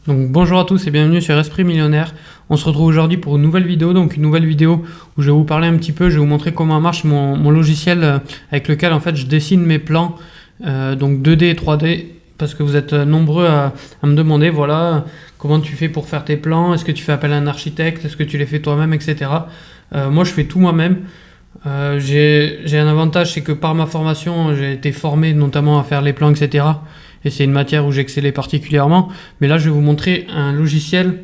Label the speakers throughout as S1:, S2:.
S1: Donc bonjour à tous et bienvenue sur Esprit Millionnaire. On se retrouve aujourd'hui pour une nouvelle vidéo, donc une nouvelle vidéo où je vais vous parler un petit peu, je vais vous montrer comment marche mon logiciel avec lequel en fait je dessine mes plans, donc 2D et 3D, parce que vous êtes nombreux à me demander voilà comment tu fais pour faire tes plans, est-ce que tu fais appel à un architecte, est-ce que tu les fais toi-même, etc. Moi je fais tout moi-même. J'ai un avantage, c'est que par ma formation j'ai été formé notamment à faire les plans, etc. Et c'est une matière où j'excellais particulièrement. Mais là, je vais vous montrer un logiciel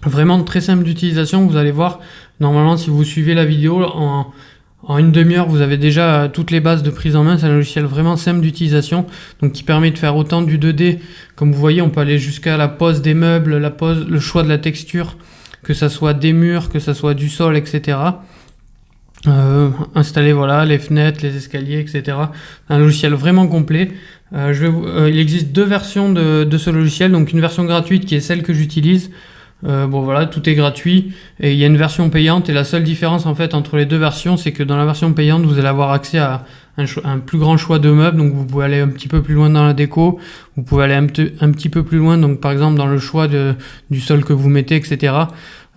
S1: vraiment très simple d'utilisation. Vous allez voir, normalement, si vous suivez la vidéo, en une demi-heure, vous avez déjà toutes les bases de prise en main. C'est un logiciel vraiment simple d'utilisation, donc qui permet de faire autant du 2D. Comme vous voyez, on peut aller jusqu'à la pose des meubles, le choix de la texture, que ça soit des murs, que ça soit du sol, etc. Installer voilà les fenêtres, les escaliers, etc. Un logiciel vraiment complet. Il existe deux versions de ce logiciel, donc une version gratuite qui est celle que j'utilise. Bon voilà, tout est gratuit et il y a une version payante, et la seule différence en fait entre les deux versions, c'est que dans la version payante vous allez avoir accès à un plus grand choix de meubles, donc vous pouvez aller un petit peu plus loin dans la déco, vous pouvez aller un petit peu plus loin, donc par exemple dans le choix du sol que vous mettez, etc.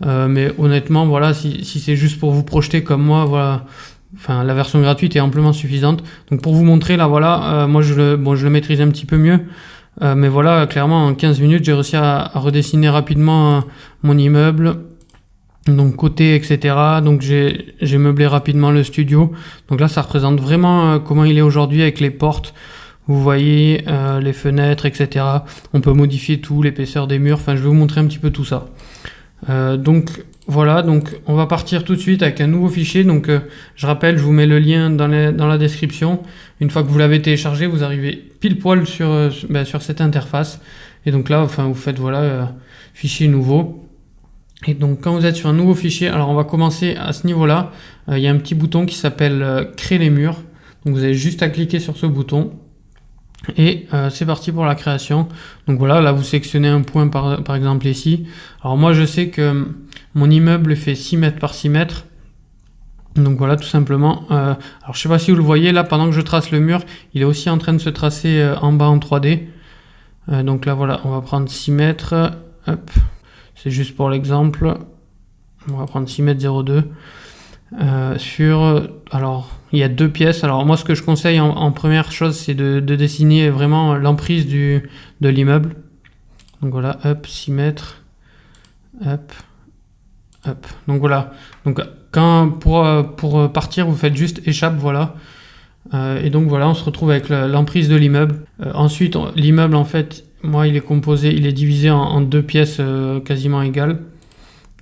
S1: Mais honnêtement voilà, si c'est juste pour vous projeter comme moi, voilà, enfin la version gratuite est amplement suffisante. Donc pour vous montrer là voilà, moi je le maîtrise un petit peu mieux. Mais voilà, clairement en 15 minutes j'ai réussi à redessiner rapidement mon immeuble, donc côté, etc. Donc j'ai meublé rapidement le studio. Donc là ça représente vraiment comment il est aujourd'hui avec les portes, vous voyez, les fenêtres, etc. On peut modifier tout, l'épaisseur des murs, enfin je vais vous montrer un petit peu tout ça. Donc voilà, donc on va partir tout de suite avec un nouveau fichier. Donc je rappelle, je vous mets le lien dans la description. Une fois que vous l'avez téléchargé, vous arrivez pile poil sur cette interface. Et donc là, enfin, vous faites voilà, fichier nouveau. Et donc quand vous êtes sur un nouveau fichier, alors on va commencer à ce niveau-là. Il y a un petit bouton qui s'appelle créer les murs. Donc vous avez juste à cliquer sur ce bouton. Et c'est parti pour la création. Donc voilà, là vous sélectionnez un point par exemple ici. Alors moi je sais que mon immeuble fait 6 mètres par 6 mètres. Donc voilà, tout simplement. Alors je sais pas si vous le voyez, là pendant que je trace le mur, il est aussi en train de se tracer en bas en 3D. Donc là voilà, on va prendre 6 mètres. Hop, c'est juste pour l'exemple. On va prendre 6 mètres 02. Alors il y a deux pièces. Alors moi ce que je conseille en première chose, c'est de dessiner vraiment l'emprise de l'immeuble. Donc voilà, hop, 6 mètres, hop, hop. Donc voilà, donc pour partir vous faites juste échappe, voilà. Et donc voilà, on se retrouve avec l'emprise de l'immeuble. Ensuite l'immeuble en fait, moi il est divisé en deux pièces quasiment égales.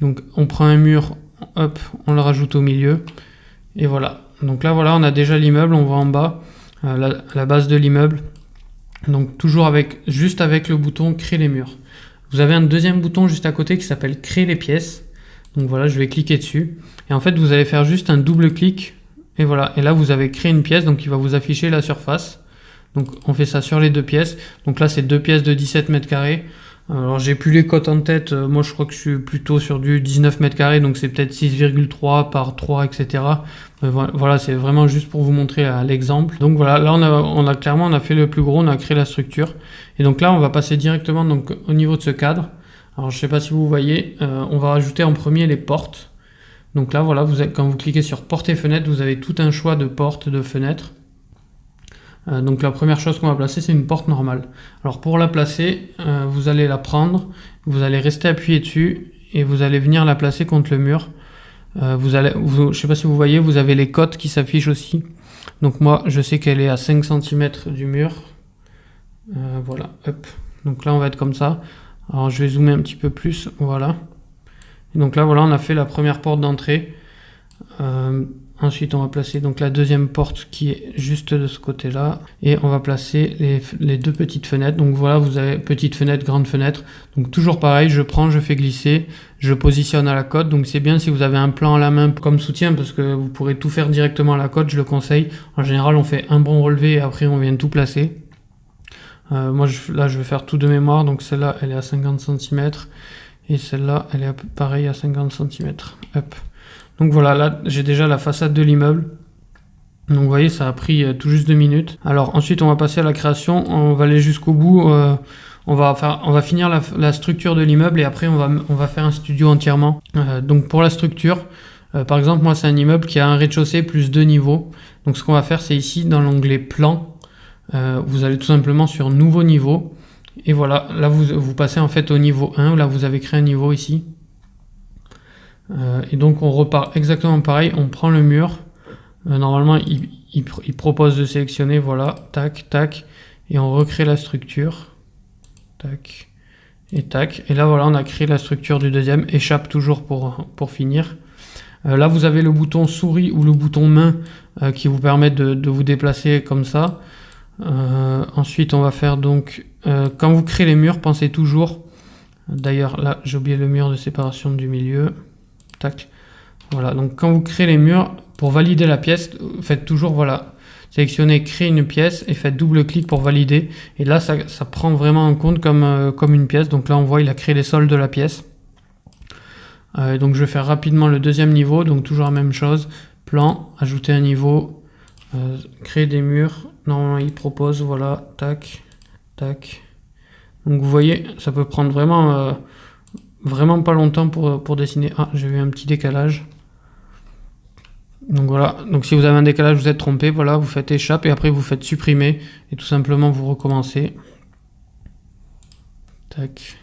S1: Donc on prend un mur, hop, on le rajoute au milieu, et voilà. Donc là voilà, on a déjà l'immeuble, on voit en bas la base de l'immeuble. Donc toujours juste avec le bouton créer les murs. Vous avez un deuxième bouton juste à côté qui s'appelle créer les pièces. Donc voilà, je vais cliquer dessus, et en fait vous allez faire juste un double clic, et voilà, et là vous avez créé une pièce, donc il va vous afficher la surface. Donc on fait ça sur les deux pièces. Donc là c'est deux pièces de 17 mètres carrés. Alors j'ai plus les cotes en tête, moi je crois que je suis plutôt sur du 19 mètres carrés, donc c'est peut-être 6,3 par 3, etc. Voilà, c'est vraiment juste pour vous montrer l'exemple. Donc voilà, là on a fait le plus gros, on a créé la structure. Et donc là on va passer directement donc, au niveau de ce cadre. Alors je sais pas si vous voyez, on va rajouter en premier les portes. Donc là voilà, quand vous cliquez sur portes et fenêtres, vous avez tout un choix de portes, de fenêtres. Donc la première chose qu'on va placer, c'est une porte normale. Alors pour la placer, vous allez la prendre, vous allez rester appuyé dessus et vous allez venir la placer contre le mur. Je sais pas si vous voyez, vous avez les cotes qui s'affichent aussi. Donc moi je sais qu'elle est à 5 cm du mur. Voilà, hop. Donc là on va être comme ça. Alors je vais zoomer un petit peu plus, voilà. Et donc là voilà, on a fait la première porte d'entrée. Ensuite, on va placer donc la deuxième porte qui est juste de ce côté-là. Et on va placer les deux petites fenêtres. Donc voilà, vous avez petite fenêtre, grande fenêtre. Donc toujours pareil, je fais glisser, je positionne à la cote. Donc c'est bien si vous avez un plan à la main comme soutien, parce que vous pourrez tout faire directement à la cote, je le conseille. En général, on fait un bon relevé et après on vient tout placer. Moi, là, je vais faire tout de mémoire. Donc celle-là, elle est à 50 cm. Et celle-là, elle est pareil à 50 cm. Hop. Donc voilà, là j'ai déjà la façade de l'immeuble. Donc vous voyez, ça a pris tout juste 2 minutes. Alors ensuite on va passer à la création, on va aller jusqu'au bout. on va finir la structure de l'immeuble et après on va faire un studio entièrement. Donc pour la structure, par exemple moi c'est un immeuble qui a un rez-de-chaussée plus 2 niveaux. Donc ce qu'on va faire c'est ici dans l'onglet plan, vous allez tout simplement sur nouveau niveau. Et voilà, là vous passez en fait au niveau 1, là vous avez créé un niveau ici. Et donc on repart exactement pareil, on prend le mur. Normalement il propose de sélectionner, voilà, tac, tac. Et on recrée la structure. Tac. Et tac. Et là voilà, on a créé la structure du deuxième. Échappe toujours pour finir. Là vous avez le bouton souris ou le bouton main qui vous permet de vous déplacer comme ça. Ensuite on va faire donc quand vous créez les murs, pensez toujours, d'ailleurs là j'ai oublié le mur de séparation du milieu, tac, voilà, donc quand vous créez les murs, pour valider la pièce, faites toujours, voilà, sélectionnez créer une pièce et faites double clic pour valider, et là ça prend vraiment en compte comme une pièce. Donc là on voit il a créé les sols de la pièce. Donc je vais faire rapidement le deuxième niveau, donc toujours la même chose, plan, ajouter un niveau, créer des murs, normalement il propose, voilà, tac, tac. Donc vous voyez, ça peut prendre vraiment pas longtemps pour dessiner. Ah, j'ai eu un petit décalage. Donc voilà, donc si vous avez un décalage, vous êtes trompé, voilà, vous faites échappe et après vous faites supprimer et tout simplement vous recommencez. Tac,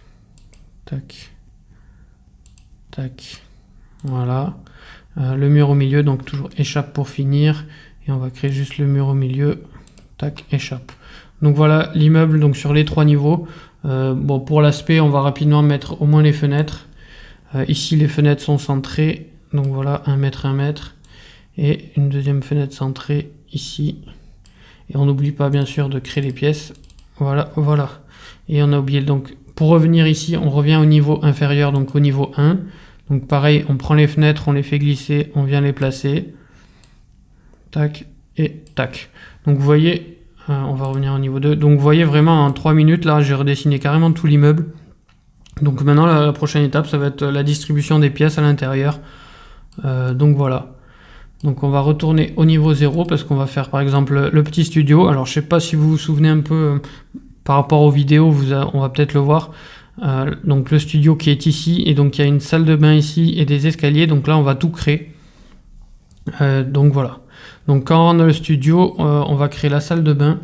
S1: tac, tac, voilà. Le mur au milieu, donc toujours échappe pour finir et on va créer juste le mur au milieu. Tac, échappe. Donc voilà l'immeuble donc sur les 3 niveaux. Bon, pour l'aspect, on va rapidement mettre au moins les fenêtres. Ici, les fenêtres sont centrées. Donc voilà, 1 mètre, 1 mètre. Et une deuxième fenêtre centrée ici. Et on n'oublie pas, bien sûr, de créer les pièces. Voilà, voilà. Et on a oublié, donc, pour revenir ici, on revient au niveau inférieur, donc au niveau 1. Donc pareil, on prend les fenêtres, on les fait glisser, on vient les placer. Tac, et tac. Donc vous voyez, on va revenir au niveau 2. Donc vous voyez vraiment en 3 minutes, là, j'ai redessiné carrément tout l'immeuble. Donc maintenant, la prochaine étape, ça va être la distribution des pièces à l'intérieur. Donc voilà. Donc on va retourner au niveau 0 parce qu'on va faire par exemple le petit studio. Alors je sais pas si vous vous souvenez un peu par rapport aux vidéos, on va peut-être le voir. Donc le studio qui est ici, et donc il y a une salle de bain ici et des escaliers. Donc là on va tout créer. Donc voilà. Donc quand on a le studio, on va créer la salle de bain.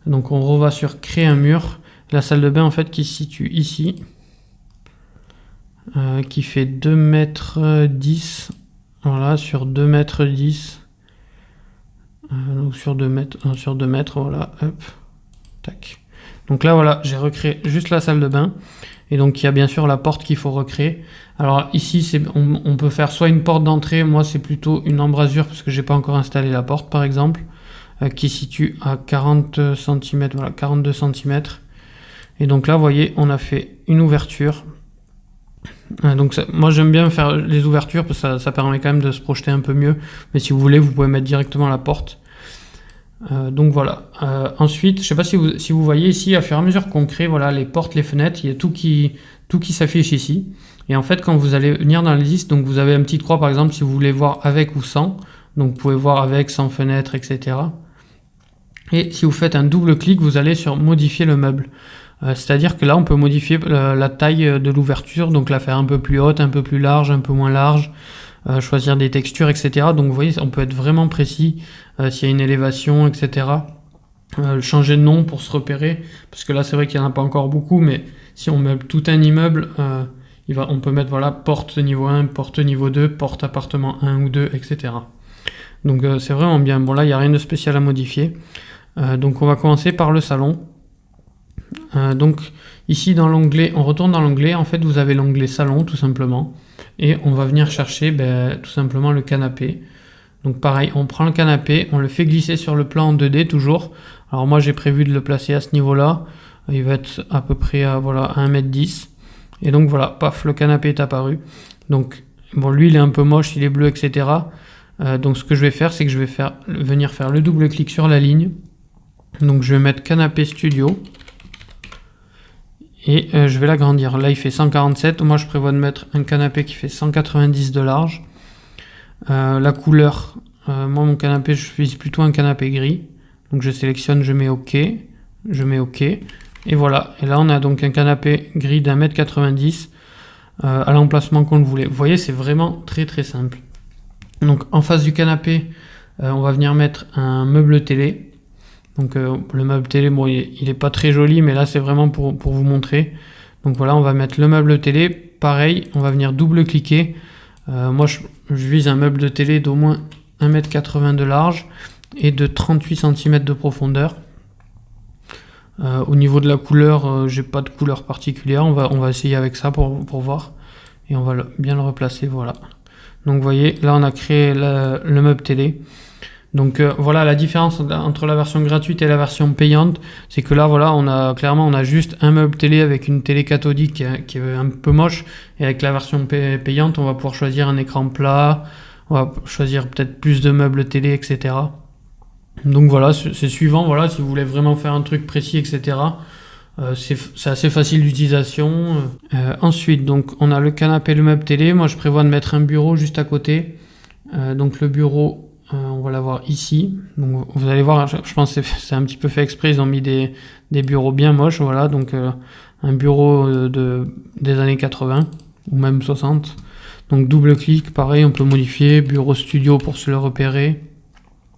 S1: Donc on va sur créer un mur. La salle de bain en fait qui se situe ici. Qui fait 2 mètres 10. Voilà, sur 2 mètres 10. Donc sur 2 mètres, voilà, hop, tac. Donc là, voilà, j'ai recréé juste la salle de bain. Et donc, il y a bien sûr la porte qu'il faut recréer. Alors ici, on peut faire soit une porte d'entrée. Moi, c'est plutôt une embrasure parce que j'ai pas encore installé la porte, par exemple, qui se situe à 40 cm, voilà, 42 cm. Et donc là, vous voyez, on a fait une ouverture. Donc moi j'aime bien faire les ouvertures parce que ça permet quand même de se projeter un peu mieux, mais si vous voulez vous pouvez mettre directement la porte. Donc voilà. Ensuite, je sais pas si vous voyez ici, à fur et à mesure qu'on crée, voilà, les portes, les fenêtres, il y a tout qui s'affiche ici. Et en fait quand vous allez venir dans la liste, donc vous avez une petite croix par exemple si vous voulez voir avec ou sans. Donc vous pouvez voir avec, sans fenêtre, etc. Et si vous faites un double clic, vous allez sur modifier le meuble. C'est-à-dire que là on peut modifier la taille de l'ouverture, donc la faire un peu plus haute, un peu plus large, un peu moins large, choisir des textures, etc. Donc vous voyez, on peut être vraiment précis s'il y a une élévation, etc. Changer de nom pour se repérer, parce que là c'est vrai qu'il n'y en a pas encore beaucoup, mais si on meuble tout un immeuble, on peut mettre voilà, porte niveau 1, porte niveau 2, porte appartement 1 ou 2, etc. Donc c'est vraiment bien. Bon là il n'y a rien de spécial à modifier. Donc on va commencer par le salon. Donc ici dans l'onglet, on retourne dans l'onglet, en fait vous avez l'onglet salon tout simplement, et on va venir chercher tout simplement le canapé. Donc pareil, on prend le canapé, on le fait glisser sur le plan en 2D toujours. Alors moi j'ai prévu de le placer à ce niveau là, il va être à peu près à 1m10, et donc voilà, paf, le canapé est apparu. Donc bon, lui il est un peu moche, il est bleu, etc. Donc ce que je vais faire, c'est que je vais venir faire le double clic sur la ligne. Donc je vais mettre canapé studio. Et je vais l'agrandir. Là, il fait 147. Moi, je prévois de mettre un canapé qui fait 190 de large. La couleur, moi, mon canapé, je vise plutôt un canapé gris. Donc, je sélectionne, je mets OK. Je mets OK. Et voilà, et là on a donc un canapé gris d'1,90 m à l'emplacement qu'on le voulait. Vous voyez, c'est vraiment très très simple. Donc en face du canapé, on va venir mettre un meuble télé. Donc le meuble télé, bon, il est pas très joli, mais là c'est vraiment pour vous montrer. Donc voilà, on va mettre le meuble télé. Pareil, on va venir double-cliquer. Moi, je vise un meuble de télé d'au moins 1,80 m de large et de 38 cm de profondeur. Au niveau de la couleur, j'ai pas de couleur particulière. On va essayer avec ça pour voir. Et on va bien le replacer, voilà. Donc vous voyez, là on a créé le meuble télé. Donc voilà, la différence entre la version gratuite et la version payante, c'est que là voilà, on a juste un meuble télé avec une télé cathodique qui est un peu moche, et avec la version payante, on va pouvoir choisir un écran plat, on va choisir peut-être plus de meubles télé, etc. Donc voilà, c'est suivant, voilà, si vous voulez vraiment faire un truc précis, etc. C'est assez facile d'utilisation. Ensuite, donc on a le canapé et le meuble télé. Moi, je prévois de mettre un bureau juste à côté. Donc le bureau, on va l'avoir ici. Donc vous allez voir, je pense que c'est un petit peu fait exprès. Ils ont mis des bureaux bien moches, voilà. Donc un bureau des années 80 ou même 60. Donc double-clic, pareil, on peut modifier. Bureau studio pour se le repérer.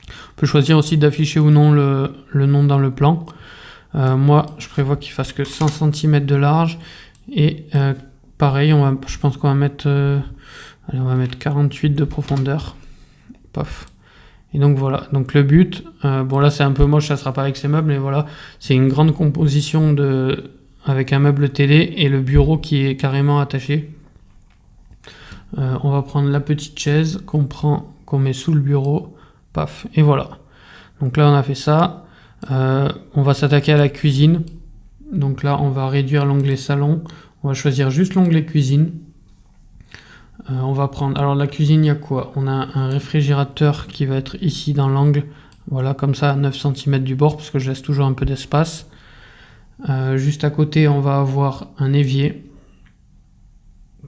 S1: On peut choisir aussi d'afficher ou non le nom dans le plan. Moi, je prévois qu'il fasse que 100 cm de large. Et pareil, je pense qu'on va mettre, allez, on va mettre 48 de profondeur. Paf. Et donc voilà. Donc le but, bon là c'est un peu moche, ça sera pas avec ces meubles, mais voilà, c'est une grande composition avec un meuble télé et le bureau qui est carrément attaché. On va prendre la petite chaise qu'on met sous le bureau. Paf. Et voilà. Donc là on a fait ça. On va s'attaquer à la cuisine. Donc là on va réduire l'onglet salon. On va choisir juste l'onglet cuisine. On va prendre, alors la cuisine, il y a quoi? On a un réfrigérateur qui va être ici dans l'angle, voilà, comme ça à 9 cm du bord, parce que je laisse toujours un peu d'espace. Juste à côté, on va avoir un évier.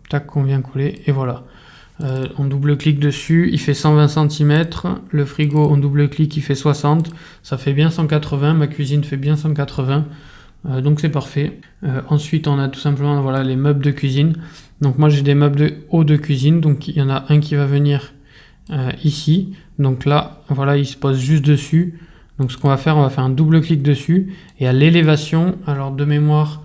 S1: Tac, qu'on vient coller, et voilà. On double-clique dessus, il fait 120 cm. Le frigo, on double-clique, il fait 60. Ça fait bien 180, ma cuisine fait bien 180. Donc c'est parfait. Ensuite, on a tout simplement voilà, les meubles de cuisine. Donc moi j'ai des meubles de haut de cuisine, donc il y en a un qui va venir ici. Donc là, voilà, il se pose juste dessus. Donc ce qu'on va faire, on va faire un double clic dessus. Et à l'élévation, alors de mémoire,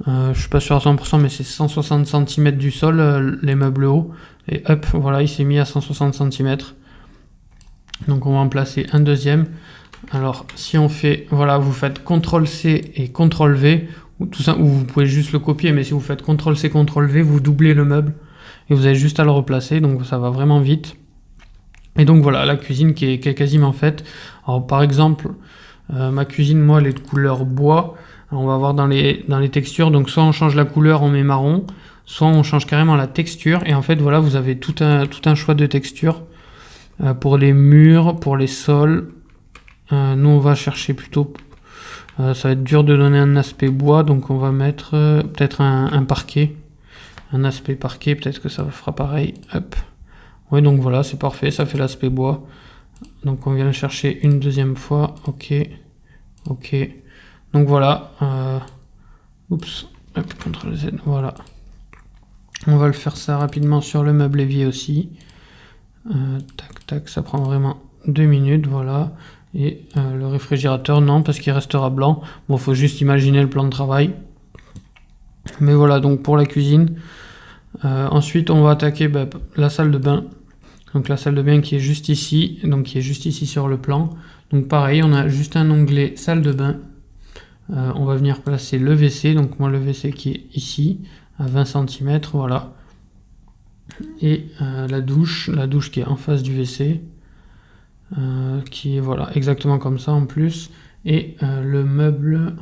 S1: je suis pas sûr à 100%, mais c'est 160 cm du sol, les meubles hauts. Et hop, voilà, il s'est mis à 160 cm. Donc on va en placer un deuxième. Alors si on fait, voilà, vous faites CTRL-C et CTRL-V, ou vous pouvez juste le copier, mais si vous faites CTRL-C, CTRL-V, vous doublez le meuble et vous avez juste à le replacer, donc ça va vraiment vite. Et donc voilà, la cuisine qui est quasiment faite. Alors par exemple, ma cuisine, moi, elle est de couleur bois. Alors, on va voir dans les textures, donc soit on change la couleur, on met marron, soit on change carrément la texture, et en fait voilà, vous avez tout un choix de textures pour les murs, pour les sols. Nous on va chercher plutôt, ça va être dur de donner un aspect bois, donc on va mettre peut-être un parquet, un aspect parquet, peut-être que ça fera pareil. Hop. Oui, donc voilà, c'est parfait, ça fait l'aspect bois. Donc on vient le chercher une deuxième fois. Ok, ok. Donc voilà, oups, hop, CTRL Z, voilà. On va le faire ça rapidement sur le meuble évier aussi. Tac, tac, ça prend vraiment 2 minutes, voilà. Et le réfrigérateur, non, parce qu'il restera blanc. Bon, faut juste imaginer le plan de travail. Mais voilà, donc pour la cuisine. Ensuite, on va attaquer la salle de bain. Donc la salle de bain qui est juste ici, donc qui est juste ici sur le plan. Donc pareil, on a juste un onglet salle de bain. On va venir placer le WC. Donc moi, le WC qui est ici, à 20 cm, voilà. Et la douche qui est en face du WC. Qui est voilà exactement comme ça en plus, et le meuble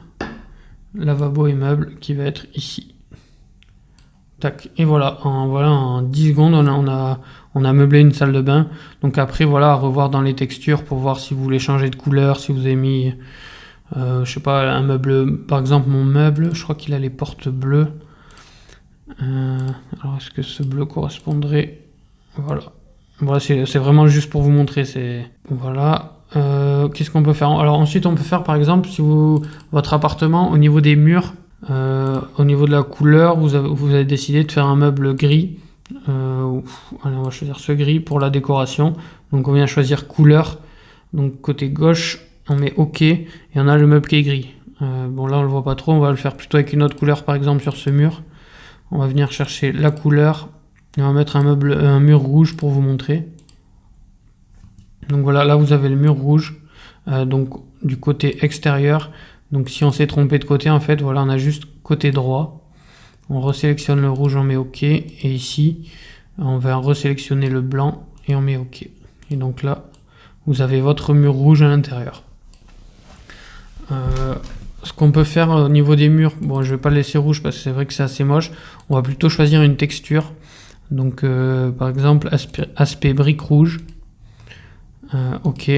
S1: lavabo et meuble qui va être ici. Tac, et voilà, en 10 secondes on a meublé une salle de bain. Donc après voilà, à revoir dans les textures pour voir si vous voulez changer de couleur, si vous avez mis je sais pas, un meuble, par exemple mon meuble, je crois qu'il a les portes bleues. Alors est-ce que ce bleu correspondrait, voilà. Voilà, c'est vraiment juste pour vous montrer. Voilà. qu'est-ce qu'on peut faire? Alors ensuite, on peut faire par exemple, si votre appartement, au niveau des murs, au niveau de la couleur, vous avez décidé de faire un meuble gris. Allez, on va choisir ce gris pour la décoration. Donc on vient choisir couleur. Donc côté gauche, on met OK et on a le meuble qui est gris. Bon là on le voit pas trop, on va le faire plutôt avec une autre couleur par exemple sur ce mur. On va venir chercher la couleur et on va mettre un mur rouge pour vous montrer. Donc voilà, là vous avez le mur rouge, donc du côté extérieur. Donc si on s'est trompé de côté, en fait, voilà, on a juste côté droit. On resélectionne le rouge, on met OK. Et ici, on va resélectionner le blanc et on met OK. Et donc là, vous avez votre mur rouge à l'intérieur. Ce qu'on peut faire au niveau des murs, bon, je vais pas le laisser rouge parce que c'est vrai que c'est assez moche. On va plutôt choisir une texture. Donc, par exemple, aspect brique rouge. OK.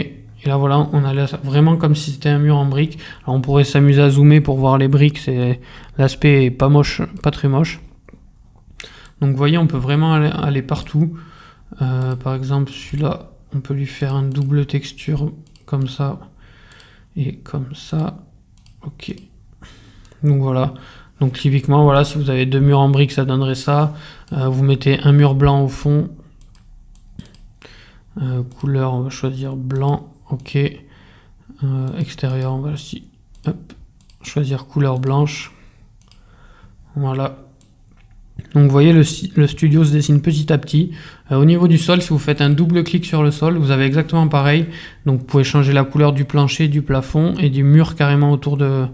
S1: Et là, voilà, on a vraiment comme si c'était un mur en briques. Alors, on pourrait s'amuser à zoomer pour voir les briques. L'aspect est pas moche, pas très moche. Donc, vous voyez, on peut vraiment aller partout. Par exemple, celui-là, on peut lui faire une double texture comme ça et comme ça. OK. Donc, voilà. Donc, typiquement, voilà, si vous avez deux murs en briques, ça donnerait ça. Vous mettez un mur blanc au fond. Couleur, on va choisir blanc. OK. Extérieur, on va aussi choisir couleur blanche. Voilà. Donc vous voyez, le studio se dessine petit à petit. Au niveau du sol, si vous faites un double clic sur le sol, vous avez exactement pareil. Donc vous pouvez changer la couleur du plancher, du plafond et du mur carrément autour de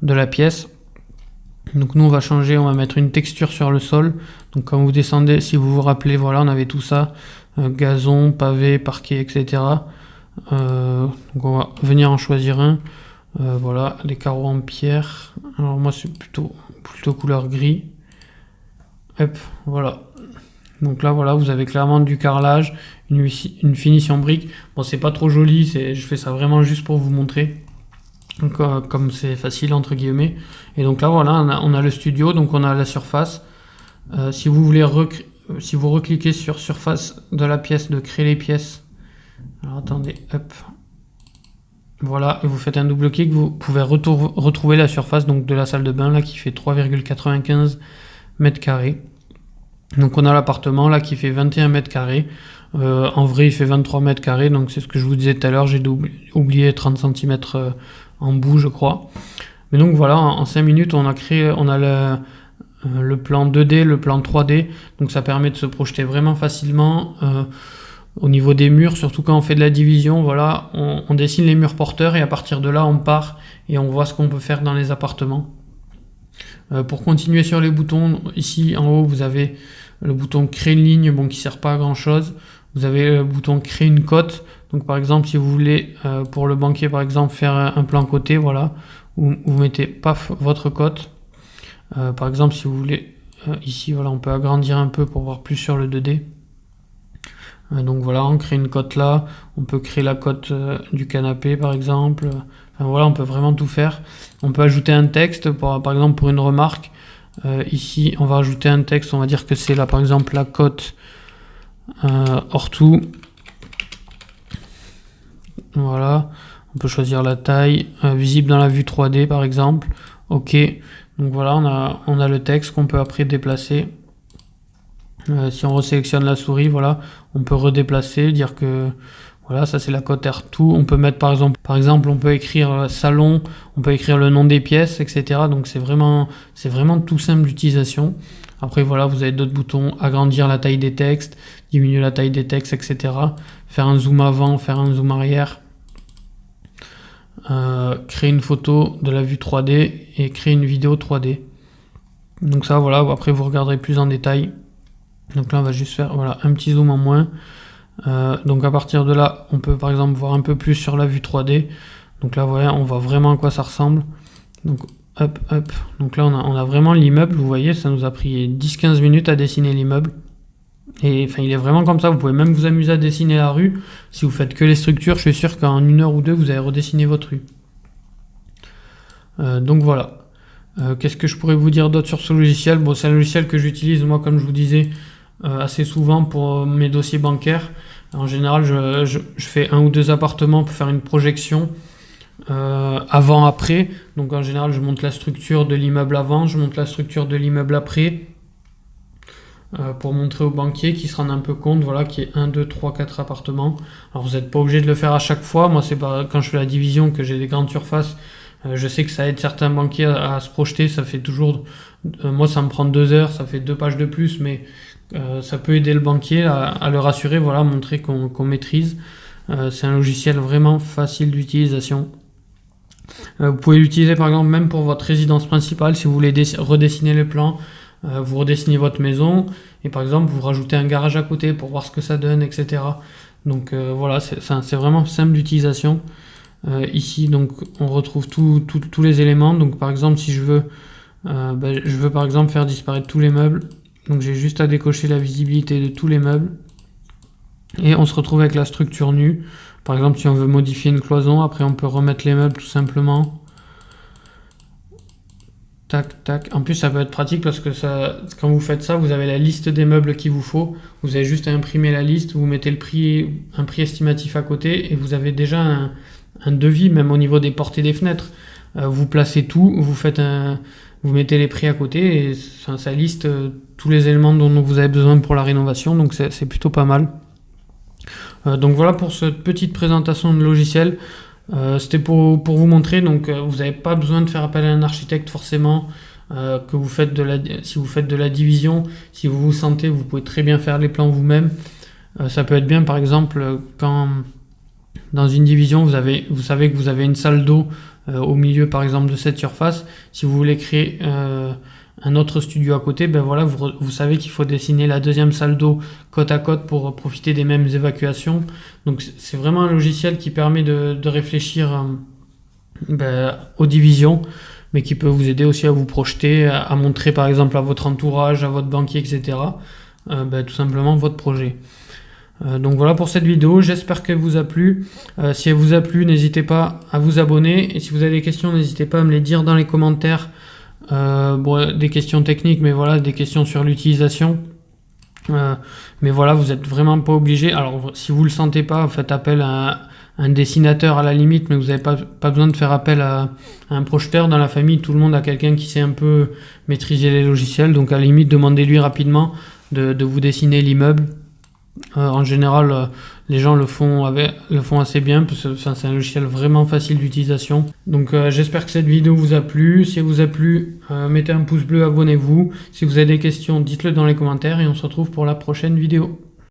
S1: la pièce. Donc nous on va changer, on va mettre une texture sur le sol. Donc quand vous descendez, si vous vous rappelez, voilà, on avait tout ça. Gazon, pavé, parquet, etc. Donc on va venir en choisir un. Voilà, les carreaux en pierre. Alors moi c'est plutôt couleur gris. Hop, voilà. Donc là voilà, vous avez clairement du carrelage, une finition brique. Bon, c'est pas trop joli, je fais ça vraiment juste pour vous montrer. Donc comme c'est facile entre guillemets. Et donc là voilà, on a le studio, donc on a la surface. Si vous voulez si vous recliquez sur surface de la pièce, de créer les pièces. Alors attendez, hop. Voilà, et vous faites un double clic, vous pouvez retrouver la surface donc de la salle de bain là qui fait 3,95 mètres carrés. Donc on a l'appartement là qui fait 21 mètres carrés. En vrai il fait 23 mètres carrés, donc c'est ce que je vous disais tout à l'heure, j'ai oublié 30 cm en bout je crois. Mais donc voilà, en 5 minutes on a le plan 2D, le plan 3D, donc ça permet de se projeter vraiment facilement. Au niveau des murs, surtout quand on fait de la division, voilà, on dessine les murs porteurs et à partir de là on part et on voit ce qu'on peut faire dans les appartements. Pour continuer sur les boutons, ici en haut vous avez le bouton créer une ligne, bon, qui sert pas à grand chose. Vous avez le bouton créer une cote, donc par exemple si vous voulez pour le banquier par exemple faire un plan coté, voilà, vous mettez paf votre cote. Par exemple si vous voulez ici, voilà, on peut agrandir un peu pour voir plus sur le 2D. Donc voilà, on crée une cote là, on peut créer la cote du canapé par exemple. Enfin, voilà, on peut vraiment tout faire. On peut ajouter un texte, par exemple pour une remarque. Ici, on va ajouter un texte, on va dire que c'est là par exemple la cote hors tout. Voilà, on peut choisir la taille, visible dans la vue 3D par exemple. OK, donc voilà, on a le texte qu'on peut après déplacer. Si on resélectionne la souris, voilà, on peut redéplacer, dire que voilà, ça c'est la cote R2. On peut mettre par exemple, on peut écrire salon, on peut écrire le nom des pièces, etc. Donc c'est vraiment tout simple d'utilisation. Après voilà, vous avez d'autres boutons, agrandir la taille des textes, diminuer la taille des textes, etc. Faire un zoom avant, faire un zoom arrière. Créer une photo de la vue 3D et créer une vidéo 3D. Donc ça voilà, après vous regarderez plus en détail. Donc là on va juste faire voilà, un petit zoom en moins. Donc à partir de là on peut par exemple voir un peu plus sur la vue 3D. Donc là voilà, on voit vraiment à quoi ça ressemble. Donc hop hop, donc là on a vraiment l'immeuble. Vous voyez, ça nous a pris 10-15 minutes à dessiner l'immeuble. Et enfin il est vraiment comme ça, vous pouvez même vous amuser à dessiner la rue. Si vous faites que les structures, je suis sûr qu'en 1 heure ou 2 vous avez redessiné votre rue. Donc voilà. Qu'est-ce que je pourrais vous dire d'autre sur ce logiciel? Bon, c'est un logiciel que j'utilise moi, comme je vous disais, assez souvent pour mes dossiers bancaires. En général, je fais 1 ou 2 appartements pour faire une projection avant-après. Donc en général, je monte la structure de l'immeuble avant, je monte la structure de l'immeuble après, pour montrer au banquier qui se rende un peu compte, voilà, qu'il y ait 1, 2, 3, 4 appartements. Alors vous n'êtes pas obligé de le faire à chaque fois. Moi, c'est pas quand je fais la division que j'ai des grandes surfaces. Je sais que ça aide certains banquiers à se projeter. Ça fait toujours, moi, ça me prend 2 heures, ça fait 2 pages de plus, mais ça peut aider le banquier à le rassurer, voilà, montrer qu'on maîtrise. C'est un logiciel vraiment facile d'utilisation. Vous pouvez l'utiliser par exemple même pour votre résidence principale si vous voulez redessiner les plans. Vous redessinez votre maison et par exemple vous rajoutez un garage à côté pour voir ce que ça donne, etc. Donc voilà, c'est vraiment simple d'utilisation. Ici donc on retrouve tous les éléments. Donc par exemple si je veux par exemple faire disparaître tous les meubles, donc j'ai juste à décocher la visibilité de tous les meubles et on se retrouve avec la structure nue. Par exemple si on veut modifier une cloison, après on peut remettre les meubles tout simplement. Tac, tac. En plus, ça peut être pratique parce que quand vous faites ça, vous avez la liste des meubles qu'il vous faut. Vous avez juste à imprimer la liste, vous mettez un prix estimatif à côté et vous avez déjà un devis, même au niveau des portes et des fenêtres. Vous placez tout, vous mettez les prix à côté et ça liste tous les éléments dont vous avez besoin pour la rénovation. Donc c'est plutôt pas mal. Donc voilà pour cette petite présentation de logiciel. C'était pour vous montrer, donc vous n'avez pas besoin de faire appel à un architecte forcément, si vous faites de la division, si vous vous sentez, vous pouvez très bien faire les plans vous-même. Ça peut être bien par exemple quand dans une division vous savez que vous avez une salle d'eau au milieu par exemple de cette surface. Si vous voulez créer un autre studio à côté, ben voilà, vous savez qu'il faut dessiner la deuxième salle d'eau côte à côte pour profiter des mêmes évacuations. Donc c'est vraiment un logiciel qui permet de réfléchir aux divisions, mais qui peut vous aider aussi à vous projeter, à montrer par exemple à votre entourage, à votre banquier, etc. Tout simplement votre projet. Donc voilà pour cette vidéo, j'espère qu'elle vous a plu. Si elle vous a plu, n'hésitez pas à vous abonner, et si vous avez des questions, n'hésitez pas à me les dire dans les commentaires. Des questions techniques, mais voilà, des questions sur l'utilisation. Mais voilà, vous êtes vraiment pas obligé. Alors si vous le sentez pas, faites appel à un dessinateur à la limite, mais vous n'avez pas besoin de faire appel à un projeteur. Dans la famille, tout le monde a quelqu'un qui sait un peu maîtriser les logiciels, donc à la limite, demandez-lui rapidement de vous dessiner l'immeuble. En général, les gens le font assez bien, parce que c'est un logiciel vraiment facile d'utilisation. Donc j'espère que cette vidéo vous a plu. Si elle vous a plu, mettez un pouce bleu, abonnez-vous. Si vous avez des questions, dites-le dans les commentaires et on se retrouve pour la prochaine vidéo.